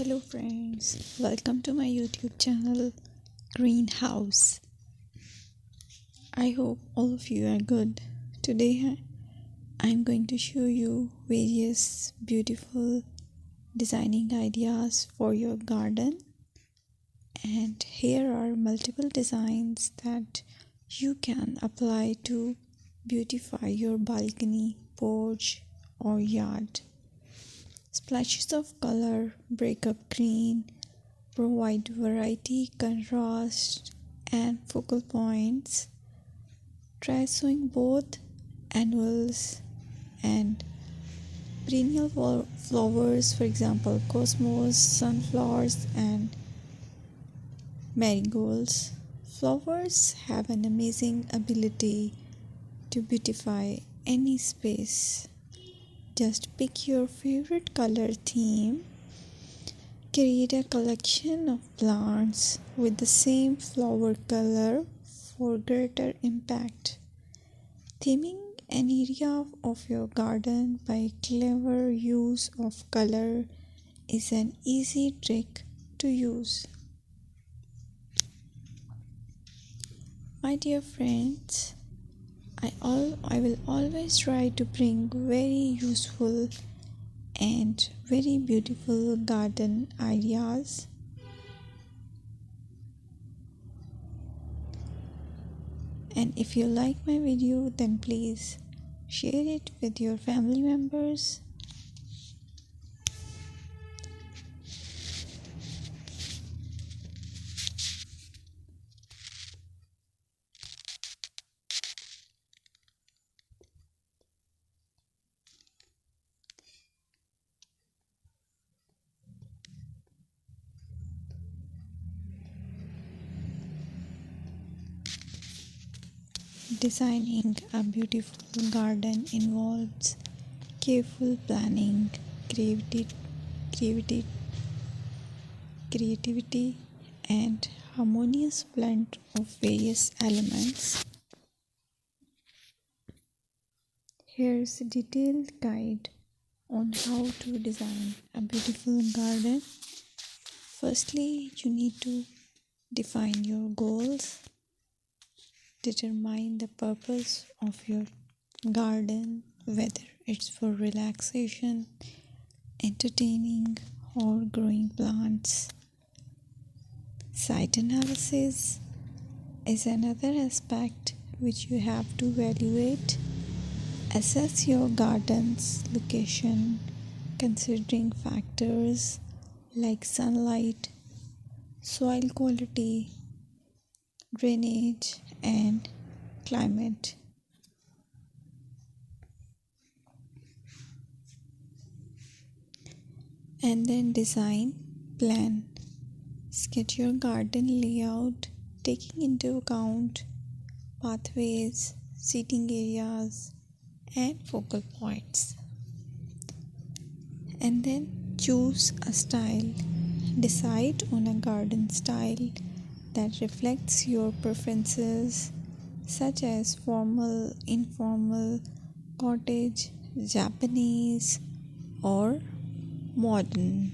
Hello friends, welcome to my YouTube channel Greenhouse. I hope all of you are good. Today I'm going to show you various beautiful designing ideas for your garden, and here are multiple designs that you can apply to beautify your balcony, porch or yard. Splashes of color break up green, provide variety, contrast, and focal points. Try sowing both annuals and perennial flowers, for example, cosmos, sunflowers, and marigolds. Flowers have an amazing ability to beautify any space. Just pick your favorite color theme. Create a collection of plants with the same flower color for greater impact. Theming an area of your garden by clever use of color is an easy trick to use. My dear friends, I will always try to bring very useful and very beautiful garden ideas. And if you like my video, then please share it with your family members. Designing a beautiful garden involves careful planning, creativity, and harmonious blend of various elements. Here's a detailed guide on how to design a beautiful garden. Firstly, you need to define your goals. Determine the purpose of your garden, whether it's for relaxation, entertaining, or growing plants. Site analysis is another aspect which you have to evaluate. Assess your garden's location, considering factors like sunlight, soil quality, drainage, and climate. And then design, plan. Sketch your garden layout, taking into account pathways, seating areas, and focal points. And then choose a style. Decide on a garden style that reflects your preferences, such as formal, informal, cottage, Japanese, or modern.